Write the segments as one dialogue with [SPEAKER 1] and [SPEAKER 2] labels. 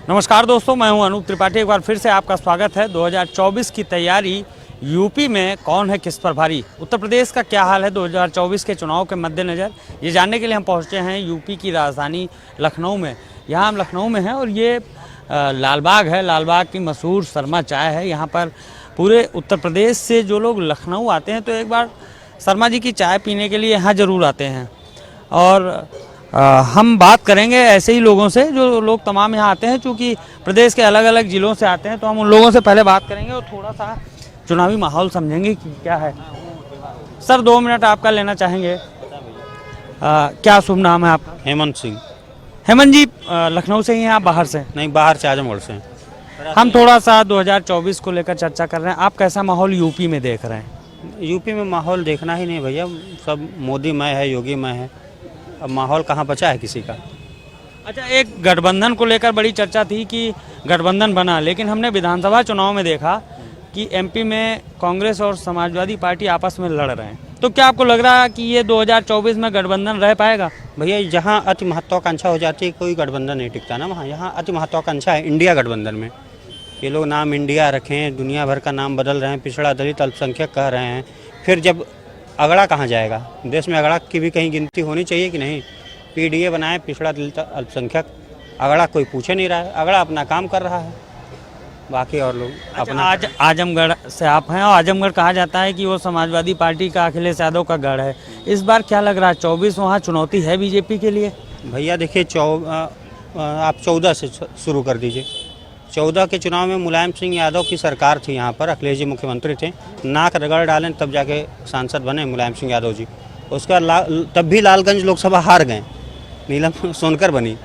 [SPEAKER 1] नमस्कार दोस्तों, मैं हूं अनूप त्रिपाठी। एक बार फिर से आपका स्वागत है। 2024 की तैयारी, यूपी में कौन है किस पर भारी, उत्तर प्रदेश का क्या हाल है 2024 के चुनाव के मद्देनज़र, ये जानने के लिए हम पहुंचे हैं यूपी की राजधानी लखनऊ में। यहाँ हम लखनऊ में हैं और ये लालबाग है। लालबाग की मशहूर शर्मा चाय है। यहाँ पर पूरे उत्तर प्रदेश से जो लोग लखनऊ आते हैं तो एक बार शर्मा जी की चाय पीने के लिए यहाँ ज़रूर आते हैं। और हम बात करेंगे ऐसे ही लोगों से जो लोग तमाम यहाँ आते हैं, चूँकि प्रदेश के अलग अलग ज़िलों से आते हैं, तो हम उन लोगों से पहले बात करेंगे और थोड़ा सा चुनावी माहौल समझेंगे कि क्या है। सर 2 मिनट आपका लेना चाहेंगे। क्या शुभ नाम है आपका?
[SPEAKER 2] हेमंत सिंह।
[SPEAKER 1] हेमंत जी, लखनऊ से ही हैं आप, बाहर से?
[SPEAKER 2] नहीं, बाहर से, आजमगढ़ से।
[SPEAKER 1] हम थोड़ा सा 2024 को लेकर चर्चा कर रहे हैं। आप कैसा माहौल यूपी में देख रहे हैं?
[SPEAKER 2] यूपी में माहौल देखना ही नहीं भैया, सब मोदी मय है, योगी मय है। अब माहौल कहाँ बचा है किसी का।
[SPEAKER 1] अच्छा, एक गठबंधन को लेकर बड़ी चर्चा थी कि गठबंधन बना, लेकिन हमने विधानसभा चुनाव में देखा कि एमपी में कांग्रेस और समाजवादी पार्टी आपस में लड़ रहे हैं। तो क्या आपको लग रहा है कि ये 2024 में गठबंधन रह पाएगा?
[SPEAKER 2] भैया जहाँ अति महत्वाकांक्षा हो जाती है कोई गठबंधन नहीं टिकता ना। वहाँ यहाँ अति महत्वाकांक्षा है इंडिया गठबंधन में। ये लोग नाम इंडिया रखें, दुनिया भर का नाम बदल रहे हैं, पिछड़ा दलित अल्पसंख्यक कह रहे हैं। फिर जब अगड़ा कहाँ जाएगा? देश में अगड़ा की भी कहीं गिनती होनी चाहिए कि नहीं? पीडीए बनाए, पिछड़ा दलित अल्पसंख्यक, अगड़ा कोई पूछे नहीं रहा है। अगड़ा अपना काम कर रहा है, बाकी और लोग अपना।
[SPEAKER 1] आज आजमगढ़ से आप हैं और आजमगढ़ कहा जाता है कि वो समाजवादी पार्टी का, अखिलेश यादव का गढ़ है। इस बार क्या लग रहा है, 24 वहाँ चुनौती है बीजेपी के लिए?
[SPEAKER 2] भैया देखिए, आप 14 से शुरू कर दीजिए। 14 के चुनाव में मुलायम सिंह यादव की सरकार थी, यहाँ पर अखिलेश जी मुख्यमंत्री थे। नाक रगड़ डालें तब जाके सांसद बने मुलायम सिंह यादव जी। उसका तब भी लालगंज लोकसभा हार गए, नीलम सोनकर बनी।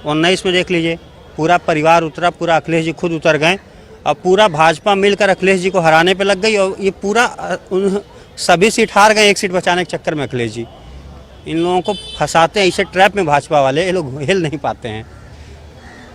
[SPEAKER 2] 19 में देख लीजिए, पूरा परिवार उतरा, पूरा अखिलेश जी खुद उतर गए और पूरा भाजपा मिलकर अखिलेश जी को हराने पे लग गई। और ये पूरा सभी सीट हार गए, एक सीट बचाने के चक्कर में अखिलेश जी। इन लोगों को फंसाते हैं ऐसे ट्रैप में भाजपा वाले, ये लोग हिल नहीं पाते हैं।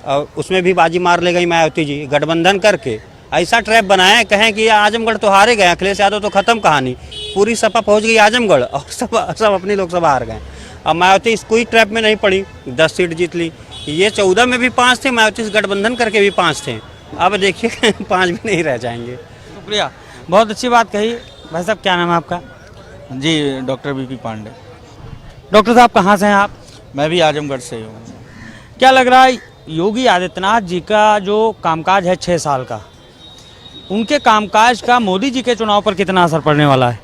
[SPEAKER 2] और उसमें भी बाजी मार ले गई मायावती जी, गठबंधन करके ऐसा ट्रैप बनाया, कहें कि आजमगढ़ तो हारे गए, अखिलेश यादव तो खत्म कहानी। पूरी सपा पहुंच गई आजमगढ़ और सब अपनी लोकसभा हार गए। अब मायावती कोई ट्रैप में नहीं पड़ी, 10 सीट जीत ली। ये 14 में भी 5 थे, मायावती गठबंधन करके भी 5 थे। अब देखिए 5 भी नहीं रह जाएंगे।
[SPEAKER 1] शुक्रिया, बहुत अच्छी बात कही। भाई साहब, क्या नाम है आपका?
[SPEAKER 3] जी, डॉक्टर बीपी पांडे।
[SPEAKER 1] डॉक्टर साहब, कहाँ से हैं आप?
[SPEAKER 3] मैं भी आजमगढ़ से ही हूँ।
[SPEAKER 1] क्या लग रहा है, योगी आदित्यनाथ जी का जो कामकाज है 6 साल का, उनके कामकाज का मोदी जी के चुनाव पर कितना असर पड़ने वाला है?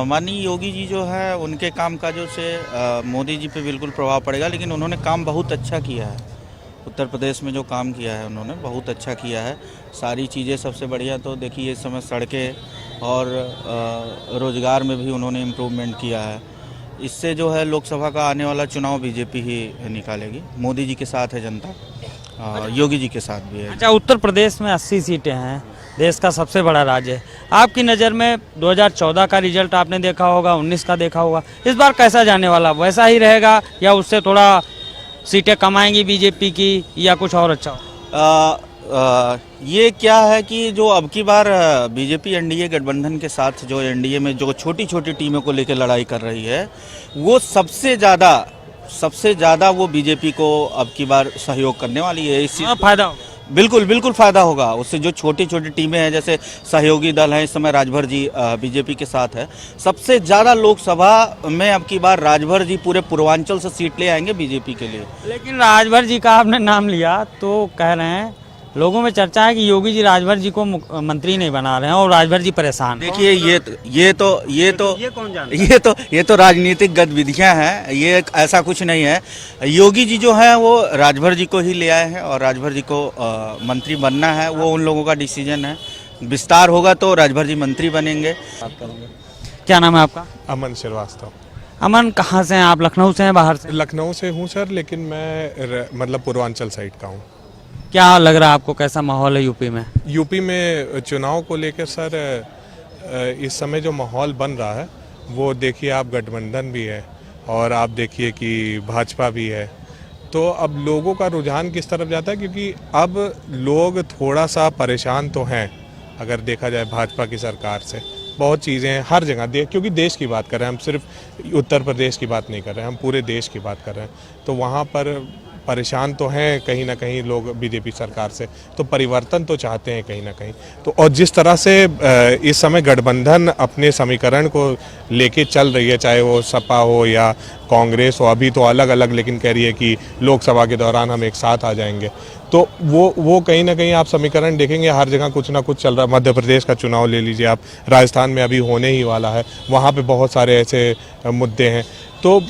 [SPEAKER 3] माननीय योगी जी जो है, उनके कामकाजों से मोदी जी पे बिल्कुल प्रभाव पड़ेगा, लेकिन उन्होंने काम बहुत अच्छा किया है। उत्तर प्रदेश में जो काम किया है उन्होंने बहुत अच्छा किया है। सारी चीज़ें सबसे बढ़िया तो देखिए, इस समय सड़कें और रोज़गार में भी उन्होंने इम्प्रूवमेंट किया है। इससे जो है लोकसभा का आने वाला चुनाव बीजेपी ही निकालेगी। मोदी जी के साथ है जनता, योगी जी के साथ भी है।
[SPEAKER 1] अच्छा, उत्तर प्रदेश में 80 सीटें हैं, देश का सबसे बड़ा राज्य है। आपकी नज़र में 2014 का रिजल्ट आपने देखा होगा, 19 का देखा होगा, इस बार कैसा जाने वाला? वैसा ही रहेगा या उससे थोड़ा सीटें कम आएंगी बीजेपी की, या कुछ और अच्छा हो?
[SPEAKER 3] ये क्या है कि जो अब की बार बीजेपी एनडीए गठबंधन के साथ जो एनडीए में जो छोटी छोटी टीमों को लेकर लड़ाई कर रही है, वो सबसे ज़्यादा वो बीजेपी को अब की बार सहयोग करने वाली है। इससे
[SPEAKER 1] फायदा होगा?
[SPEAKER 3] बिल्कुल फ़ायदा होगा उससे। जो छोटी छोटी टीमें हैं, जैसे सहयोगी दल हैं, इस समय राजभर जी बीजेपी के साथ है। सबसे ज़्यादा लोकसभा में अब की बार राजभर जी पूरे पूर्वांचल से सीट ले आएंगे बीजेपी के लिए। लेकिन
[SPEAKER 1] राजभर जी का आपने नाम लिया तो कह रहे हैं, लोगों में चर्चा है कि योगी जी राजभर जी को मंत्री नहीं बना रहे हैं और राजभर जी परेशान।
[SPEAKER 3] देखिए, ये तो राजनीतिक गतिविधियां हैं, ये ऐसा कुछ नहीं है। योगी जी जो है वो राजभर जी को ही ले आए हैं और राजभर जी को मंत्री बनना है, वो उन लोगों का डिसीजन है। विस्तार होगा तो राजभर जी मंत्री बनेंगे।
[SPEAKER 1] क्या नाम है आपका?
[SPEAKER 4] अमन श्रीवास्तव।
[SPEAKER 1] अमन, कहाँ से हैं आप? लखनऊ से हैं, बाहर से?
[SPEAKER 4] लखनऊ से हूँ सर, लेकिन मैं मतलब पूर्वांचल साइड का हूँ।
[SPEAKER 1] क्या लग रहा है आपको, कैसा माहौल है यूपी में?
[SPEAKER 4] यूपी में चुनाव को लेकर सर इस समय जो माहौल बन रहा है वो देखिए, आप गठबंधन भी है और आप देखिए कि भाजपा भी है। तो अब लोगों का रुझान किस तरफ जाता है, क्योंकि अब लोग थोड़ा सा परेशान तो हैं अगर देखा जाए भाजपा की सरकार से। बहुत चीज़ें हैं हर जगह, क्योंकि देश की बात कर रहे हैं हम, सिर्फ उत्तर प्रदेश की बात नहीं कर रहे हैं, हम पूरे देश की बात कर रहे हैं। तो वहाँ पर परेशान तो हैं कहीं ना कहीं लोग बीजेपी सरकार से, तो परिवर्तन तो चाहते हैं कहीं ना कहीं। तो और जिस तरह से इस समय गठबंधन अपने समीकरण को लेके चल रही है, चाहे वो सपा हो या कांग्रेस हो, अभी तो अलग अलग लेकिन कह रही है कि लोकसभा के दौरान हम एक साथ आ जाएंगे, तो वो कहीं ना कहीं आप समीकरण देखेंगे हर जगह कुछ ना कुछ चल रहा है। मध्य प्रदेश का चुनाव ले लीजिए आप, राजस्थान में अभी होने ही वाला है, वहाँ पे बहुत सारे ऐसे मुद्दे हैं। तो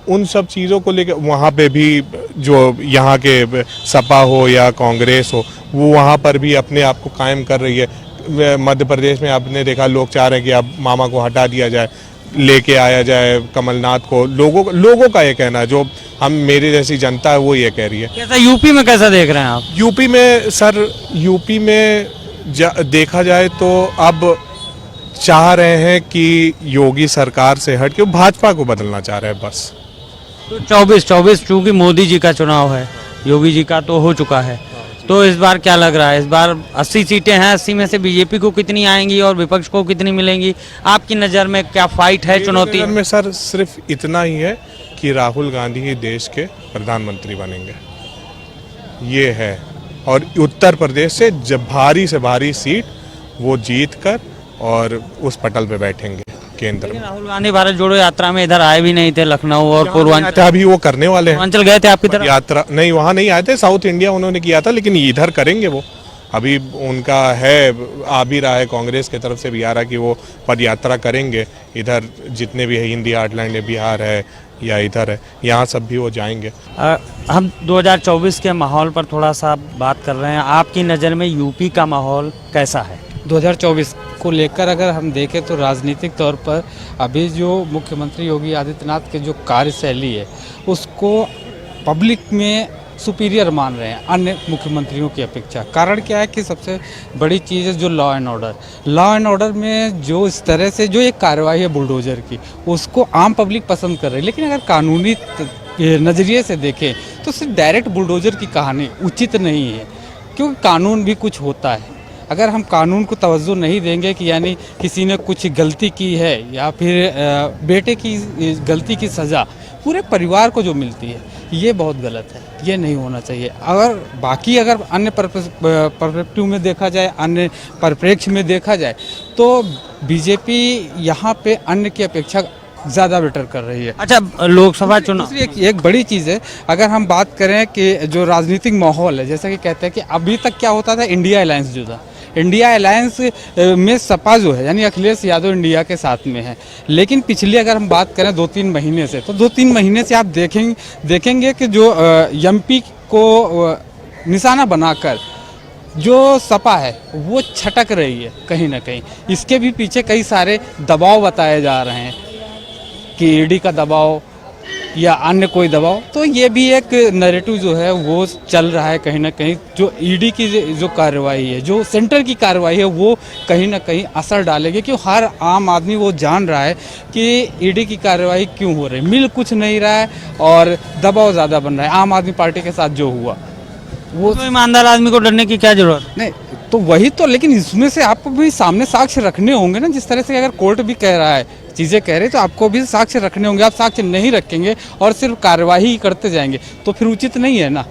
[SPEAKER 4] उन सब चीज़ों को लेकर वहाँ पे भी जो यहाँ के सपा हो या कांग्रेस हो, वो वहाँ पर भी अपने आप को कायम कर रही है। मध्य प्रदेश में आपने देखा लोग चाह रहे हैं कि अब मामा को हटा दिया जाए, लेके आया जाए कमलनाथ को। लोगों का ये कहना है, जो हम मेरी जैसी जनता है वो ये कह रही है।
[SPEAKER 1] कैसा यूपी में कैसा देख रहे हैं आप?
[SPEAKER 4] यूपी में सर, यूपी में देखा जाए तो अब चाह रहे हैं कि योगी सरकार से हट के भाजपा को बदलना चाह रहे हैं बस।
[SPEAKER 1] तो 24 चूंकि मोदी जी का चुनाव है, योगी जी का तो हो चुका है, तो इस बार क्या लग रहा है? इस बार 80 सीटें हैं, 80 में से बीजेपी को कितनी आएंगी और विपक्ष को कितनी मिलेंगी? आपकी नज़र में क्या फाइट है, चुनौती है?
[SPEAKER 4] में सर सिर्फ इतना ही है कि राहुल गांधी ही देश के प्रधानमंत्री बनेंगे, ये है। और उत्तर प्रदेश से जब भारी से भारी सीट वो जीत कर और उस पटल पे बैठेंगे केंद्र में।
[SPEAKER 1] राहुल गांधी भारत जोड़ो यात्रा में इधर आए भी नहीं थे, लखनऊ और पूर्वांचल।
[SPEAKER 4] अभी वो करने वाले हैं।
[SPEAKER 1] पूर्वांचल गए थे आपकी तरफ?
[SPEAKER 4] यात्रा नहीं, वहाँ नहीं आए थे, साउथ इंडिया उन्होंने किया था, लेकिन इधर करेंगे वो। अभी उनका है, आ भी रहा है, कांग्रेस की तरफ से भी आ रहा है कि वो पद यात्रा करेंगे। इधर जितने भी है हिंदी हार्टलैंड है, बिहार है या इधर है, यहाँ सब भी वो जाएंगे।
[SPEAKER 1] हम 2024 के माहौल पर थोड़ा सा बात कर रहे हैं। आपकी नज़र में यूपी का माहौल कैसा है?
[SPEAKER 5] 2024 को लेकर अगर हम देखें तो राजनीतिक तौर पर अभी जो मुख्यमंत्री योगी आदित्यनाथ के जो कार्यशैली है उसको पब्लिक में सुपीरियर मान रहे हैं अन्य मुख्यमंत्रियों की अपेक्षा। कारण क्या है कि सबसे बड़ी चीज़ है जो लॉ एंड ऑर्डर में जो इस तरह से जो एक कार्रवाई है बुलडोजर की, उसको आम पब्लिक पसंद कर रही है। लेकिन अगर कानूनी नज़रिए से देखें तो सिर्फ डायरेक्ट बुलडोजर की कहानी उचित नहीं है, क्योंकि कानून भी कुछ होता है। अगर हम कानून को तवज्जो नहीं देंगे कि यानी किसी ने कुछ गलती की है या फिर बेटे की गलती की सज़ा पूरे परिवार को जो मिलती है, ये बहुत गलत है, ये नहीं होना चाहिए। अगर अन्य पर्सपेक्टिव में देखा जाए, अन्य परिप्रेक्ष्य में देखा जाए, तो बीजेपी यहाँ पे अन्य की अपेक्षा ज़्यादा बेटर कर रही है।
[SPEAKER 1] अच्छा, लोकसभा चुनाव
[SPEAKER 5] दूसरी एक बड़ी चीज़ है, अगर हम बात करें कि जो राजनीतिक माहौल है, जैसा कि कहते हैं कि अभी तक क्या होता था, इंडिया अलायंस जो था, इंडिया अलायंस में सपा जो है यानी अखिलेश यादव इंडिया के साथ में है। लेकिन पिछली अगर हम बात करें 2-3 महीने से, तो 2-3 महीने से आप देखेंगे कि जो एमपी को निशाना बनाकर जो सपा है वो छटक रही है कहीं ना कहीं। इसके भी पीछे कई सारे दबाव बताए जा रहे हैं कि ईडी का दबाव या अन्य कोई दबाव, तो ये भी एक नैरेटिव जो है वो चल रहा है कहीं ना कहीं। जो ईडी की जो कार्रवाई है, जो सेंटर की कार्रवाई है, वो कहीं ना कहीं असर डालेगी, क्योंकि हर आम आदमी वो जान रहा है कि ईडी की कार्रवाई क्यों हो रही है। मिल कुछ नहीं रहा है और दबाव ज़्यादा बन रहा है। आम आदमी पार्टी के साथ जो हुआ वो,
[SPEAKER 1] तो ईमानदार आदमी को डरने की क्या जरूरत?
[SPEAKER 5] नहीं तो वही तो, लेकिन इसमें से आपको भी सामने साक्ष्य रखने होंगे ना। जिस तरह से अगर कोर्ट भी कह रहा है, चीज़ें कह रहे, तो आपको भी साक्ष्य रखने होंगे। आप साक्ष्य नहीं रखेंगे और सिर्फ कार्यवाही ही करते जाएंगे तो फिर उचित नहीं है ना।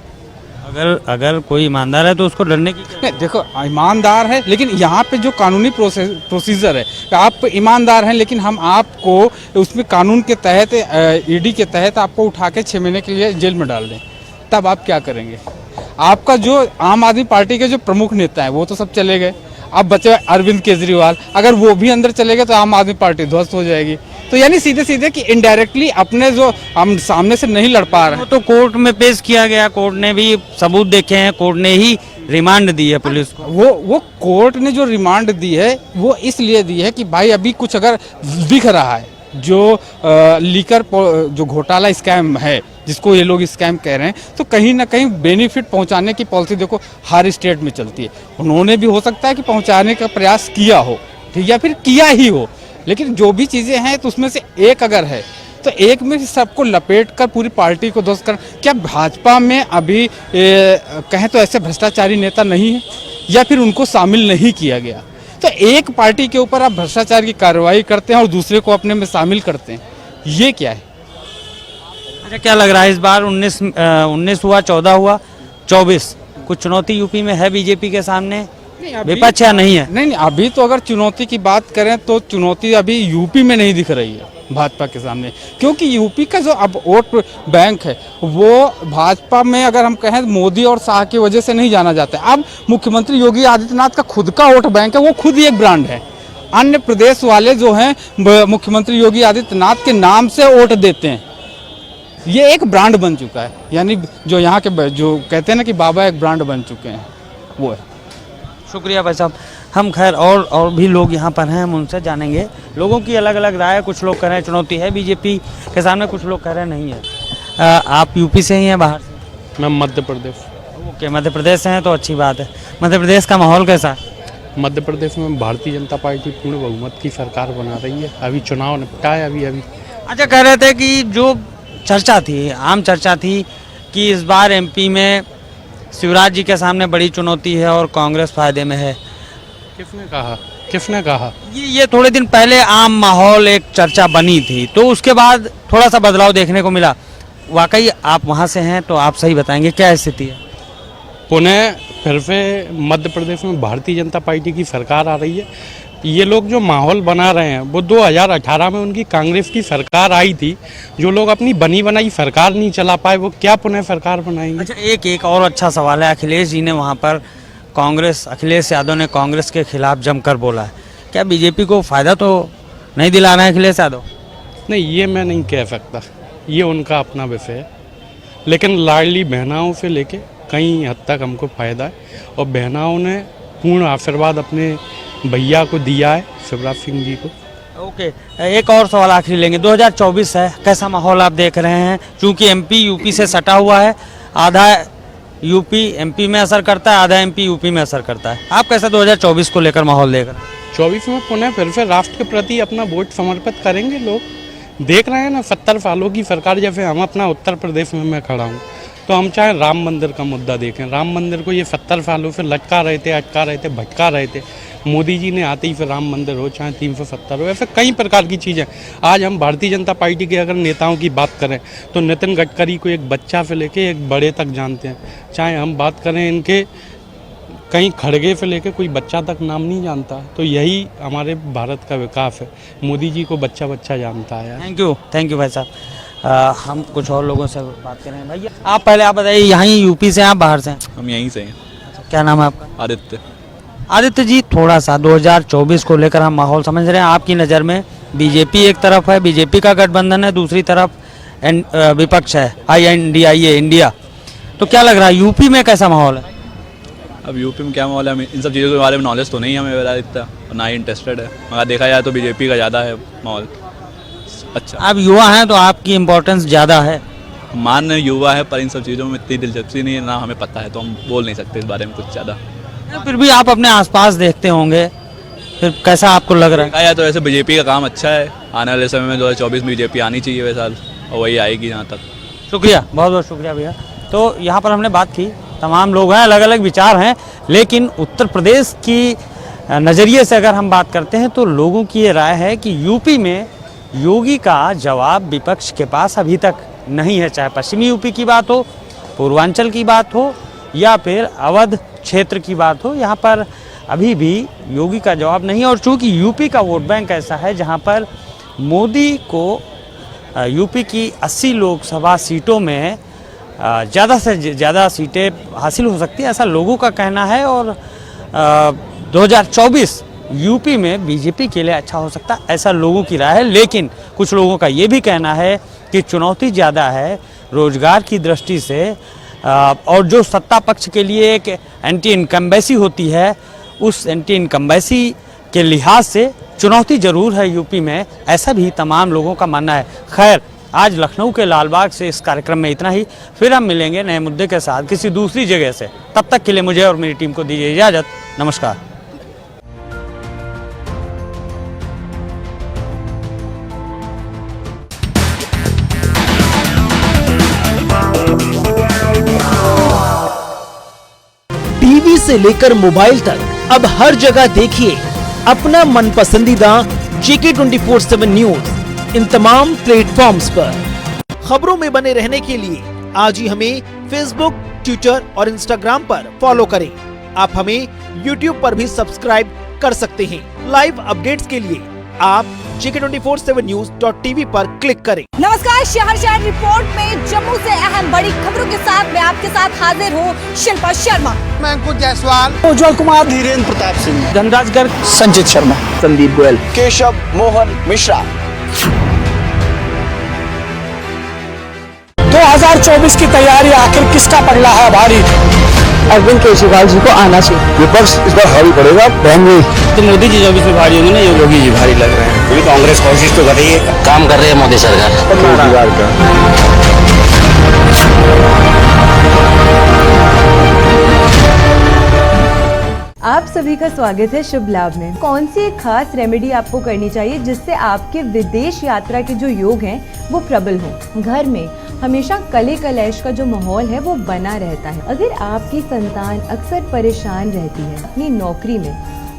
[SPEAKER 1] अगर कोई ईमानदार है तो उसको डरने की
[SPEAKER 5] नहीं, देखो ईमानदार है, लेकिन यहाँ पे जो कानूनी प्रोसीजर है, आप ईमानदार हैं लेकिन हम आपको उसमें कानून के तहत, ईडी के तहत आपको उठा के 6 महीने के लिए जेल में डाल दें, तब आप क्या करेंगे? आपका जो आम आदमी पार्टी के जो प्रमुख नेता है वो तो सब चले गए, अब बचे अरविंद केजरीवाल। अगर वो भी अंदर चले गए तो आम आदमी पार्टी ध्वस्त हो जाएगी। तो यानी सीधे सीधे कि इनडायरेक्टली अपने जो हम सामने से नहीं लड़ पा रहे हैं,
[SPEAKER 1] तो कोर्ट में पेश किया गया, कोर्ट ने भी सबूत देखे हैं, कोर्ट ने ही रिमांड दी है पुलिस को।
[SPEAKER 5] वो कोर्ट ने जो रिमांड दी है वो इसलिए दी है कि भाई अभी कुछ अगर दिख रहा है, जो लीकर जो घोटाला स्कैम है जिसको ये लोग स्कैम कह रहे हैं, तो कहीं ना कहीं बेनिफिट पहुंचाने की पॉलिसी देखो हर स्टेट में चलती है। उन्होंने भी हो सकता है कि पहुंचाने का प्रयास किया हो, ठीक, या फिर किया ही हो, लेकिन जो भी चीज़ें हैं तो उसमें से एक अगर है तो एक में सबको लपेट कर पूरी पार्टी को ध्वस्त कर। क्या भाजपा में अभी कहें तो ऐसे भ्रष्टाचारी नेता नहीं है, या फिर उनको शामिल नहीं किया गया? तो एक पार्टी के ऊपर आप भ्रष्टाचार की कार्रवाई करते हैं और दूसरे को अपने में शामिल करते हैं, ये क्या है?
[SPEAKER 1] अच्छा, क्या लग रहा है इस बार 19 हुआ, 14 हुआ, 24 कुछ चुनौती यूपी में है बीजेपी के सामने, विपक्ष या नहीं है?
[SPEAKER 5] नहीं, अभी तो अगर चुनौती की बात करें तो चुनौती अभी यूपी में नहीं दिख रही है भाजपा के सामने, क्योंकि यूपी का जो अब वोट बैंक है वो भाजपा में अगर हम कहें मोदी और शाह की वजह से नहीं जाना जाता है। अब मुख्यमंत्री योगी आदित्यनाथ का खुद का वोट बैंक है, वो खुद ही एक ब्रांड है। अन्य प्रदेश वाले जो हैं मुख्यमंत्री योगी आदित्यनाथ के नाम से वोट देते हैं, ये एक ब्रांड बन चुका है। यानी जो यहाँ के जो कहते हैं ना कि बाबा एक ब्रांड बन चुके हैं, वो है।
[SPEAKER 1] शुक्रिया भाई साहब। हम खैर और भी लोग यहाँ पर हैं, हम उनसे जानेंगे। लोगों की अलग अलग राय है, कुछ लोग कह रहे हैं चुनौती है बीजेपी के सामने, कुछ लोग कह रहे हैं नहीं है। आप यूपी से ही हैं बाहर से?
[SPEAKER 6] मैं मध्य प्रदेश।
[SPEAKER 1] ओके, मध्य प्रदेश से हैं तो अच्छी बात है। मध्य प्रदेश का माहौल कैसा है?
[SPEAKER 6] मध्य प्रदेश में भारतीय जनता पार्टी पूर्ण बहुमत की सरकार बना रही है। अभी चुनाव निपटा है अभी।
[SPEAKER 1] अच्छा, कह रहे थे कि जो चर्चा थी, आम चर्चा थी कि इस बार एमपी में शिवराज जी के सामने बड़ी चुनौती है और कांग्रेस फायदे में है।
[SPEAKER 6] किसने कहा?
[SPEAKER 1] ये थोड़े दिन पहले आम माहौल एक चर्चा बनी थी, तो उसके बाद थोड़ा सा बदलाव देखने को मिला। वाकई आप वहाँ से हैं तो आप सही बताएंगे क्या स्थिति है?
[SPEAKER 6] पुनः फिर से मध्य प्रदेश में भारतीय जनता पार्टी की सरकार आ रही है। ये लोग जो माहौल बना रहे हैं वो 2018 में उनकी कांग्रेस की सरकार आई थी। जो लोग अपनी बनी बनाई सरकार नहीं चला पाए वो क्या पुनः सरकार बनाएंगे?
[SPEAKER 1] अच्छा, एक और अच्छा सवाल है। अखिलेश जी ने वहाँ पर अखिलेश यादव ने कांग्रेस के खिलाफ जमकर बोला है, क्या बीजेपी को फायदा तो नहीं दिला रहे हैं अखिलेश यादव?
[SPEAKER 6] नहीं, ये मैं नहीं कह सकता, ये उनका अपना विषय है। लेकिन लाडली बहनाओं से लेके कई हद तक हमको फायदा है और बहनाओं ने पूर्ण आशीर्वाद अपने भैया को दिया है, शिवराज सिंह जी को।
[SPEAKER 1] ओके, एक और सवाल आखिरी लेंगे। 2024 है, कैसा माहौल आप देख रहे हैं? चूंकि एमपी यूपी से सटा हुआ है, आधा यूपी एमपी में असर करता है, आधा एमपी यूपी में असर करता है। आप कैसा 2024 को लेकर माहौल देख रहे हैं?
[SPEAKER 6] 24 में पुनः फिर से राष्ट्र के प्रति अपना वोट समर्पित करेंगे लोग। देख रहे हैं ना 70 सालों की सरकार, जैसे हम अपना उत्तर प्रदेश में मैं खड़ा हूँ तो हम चाहे राम मंदिर का मुद्दा देखें। राम मंदिर को ये 70 सालों से लटका रहे थे, अटका रहे थे, भटका रहे थे। मोदी जी ने आते ही फिर राम मंदिर हो, चाहे 370 हो, ऐसे कई प्रकार की चीज़ें। आज हम भारतीय जनता पार्टी के अगर नेताओं की बात करें तो नितिन गडकरी को एक बच्चा से लेके एक बड़े तक जानते हैं। चाहे हम बात करें इनके कहीं खड़गे से लेके कोई बच्चा तक नाम नहीं जानता। तो यही हमारे भारत का विकास है, मोदी जी को बच्चा बच्चा जानता है।
[SPEAKER 1] थैंक यू भाई साहब। हम कुछ और लोगों से बात करें। भैया आप बताइए, यहाँ यूपी से हैं आप बाहर से हैं?
[SPEAKER 7] हम यहीं से हैं।
[SPEAKER 1] क्या नाम है आपका?
[SPEAKER 7] आदित्य।
[SPEAKER 1] आदित्य जी, थोड़ा सा 2024 को लेकर हम माहौल समझ रहे हैं। आपकी नज़र में बीजेपी एक तरफ है, बीजेपी का गठबंधन है, दूसरी तरफ विपक्ष है, INDIA इंडिया। तो क्या लग रहा है यूपी में कैसा माहौल है?
[SPEAKER 7] अब यूपी में क्या माहौल है, इन सब चीज़ों के बारे में नॉलेज तो नहीं है हमें इतना, ना ही इंटरेस्टेड है। मगर देखा जाए तो बीजेपी का ज़्यादा है माहौल। अच्छा,
[SPEAKER 1] आप युवा हैं तो आपकी इम्पोर्टेंस ज़्यादा है।
[SPEAKER 7] मान युवा है पर इन सब चीज़ों में इतनी दिलचस्पी नहीं है, ना हमें पता है, तो हम बोल नहीं सकते इस बारे में कुछ ज़्यादा।
[SPEAKER 1] फिर भी आप अपने आसपास देखते होंगे, फिर कैसा आपको लग रहा है?
[SPEAKER 7] देखा जाए तो वैसे बीजेपी का काम अच्छा है। आने वाले समय में 2024 में बीजेपी आनी चाहिए वैसे साल, और वही आएगी जहाँ तक।
[SPEAKER 1] शुक्रिया, बहुत बहुत शुक्रिया भैया। तो यहाँ पर हमने बात की, तमाम लोग हैं, अलग अलग विचार हैं, लेकिन उत्तर प्रदेश की नज़रिए से अगर हम बात करते हैं तो लोगों की ये राय है कि यूपी में योगी का जवाब विपक्ष के पास अभी तक नहीं है। चाहे पश्चिमी यूपी की बात हो, पूर्वांचल की बात हो या फिर अवध क्षेत्र की बात हो, यहाँ पर अभी भी योगी का जवाब नहीं है। और चूँकि यूपी का वोट बैंक ऐसा है जहाँ पर मोदी को यूपी की 80 लोकसभा सीटों में ज़्यादा से ज़्यादा सीटें हासिल हो सकती है, ऐसा लोगों का कहना है। और 2024 यूपी में बीजेपी के लिए अच्छा हो सकता है, ऐसा लोगों की राय है। लेकिन कुछ लोगों का ये भी कहना है कि चुनौती ज़्यादा है रोजगार की दृष्टि से, और जो सत्ता पक्ष के लिए एक एंटी इनकम्बेंसी होती है, उस एंटी इनकम्बेंसी के लिहाज से चुनौती जरूर है यूपी में, ऐसा भी तमाम लोगों का मानना है। खैर, आज लखनऊ के लालबाग से इस कार्यक्रम में इतना ही। फिर हम मिलेंगे नए मुद्दे के साथ किसी दूसरी जगह से। तब तक के लिए मुझे और मेरी टीम को दीजिए इजाज़त। नमस्कार।
[SPEAKER 8] टीवी से लेकर मोबाइल तक अब हर जगह देखिए अपना मनपसंदीदा JK 24/7 न्यूज इन तमाम प्लेटफॉर्म्स पर। खबरों में बने रहने के लिए आज ही हमें फेसबुक, ट्विटर और इंस्टाग्राम पर फॉलो करें। आप हमें यूट्यूब पर भी सब्सक्राइब कर सकते हैं। लाइव अपडेट्स के लिए आप JK247news.tv पर क्लिक करें।
[SPEAKER 9] नमस्कार, शहर रिपोर्ट में जम्मू से अहम बड़ी खबरों के साथ मैं आपके साथ हाजिर हूँ शिल्पा शर्मा।
[SPEAKER 10] मैं अंकुर जायसवाल,
[SPEAKER 8] उज्जवल कुमार,
[SPEAKER 10] धीरेन्द्र प्रताप सिंह,
[SPEAKER 8] धनराज गर्ग,
[SPEAKER 10] संजीत शर्मा,
[SPEAKER 8] संदीप गोयल,
[SPEAKER 10] केशव मोहन मिश्रा।
[SPEAKER 8] 2024 की तैयारी आखिर किसका पड़ रहा है भारी?
[SPEAKER 11] अरविंद केजरीवाल जी को आना चाहिए।
[SPEAKER 10] विपक्ष इस बार हावी पड़ेगा, बहंगे
[SPEAKER 11] तो मोदी जी 24 में भारी होंगे ना, ये योगी जी भारी लग रहे हैं।
[SPEAKER 10] क्योंकि कांग्रेस कोशिश तो कर रही है,
[SPEAKER 11] काम कर रहे हैं मोदी सरकार।
[SPEAKER 12] आप सभी का स्वागत है शुभ लाभ में। कौन सी एक खास रेमेडी आपको करनी चाहिए जिससे आपके विदेश यात्रा के जो योग हैं वो प्रबल हो? घर में हमेशा कले कलैश का जो माहौल है वो बना रहता है। अगर आपकी संतान अक्सर परेशान रहती है अपनी नौकरी में,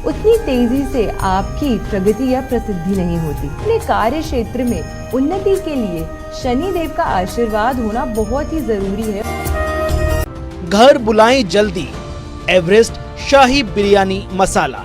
[SPEAKER 12] उतनी तेजी से आपकी प्रगति या प्रसिद्धि नहीं होती। अपने कार्य क्षेत्र में उन्नति के लिए शनि देव का आशीर्वाद होना बहुत ही जरूरी है।
[SPEAKER 8] घर बुलाएं जल्दी, एवरेस्ट शाही बिरयानी मसाला।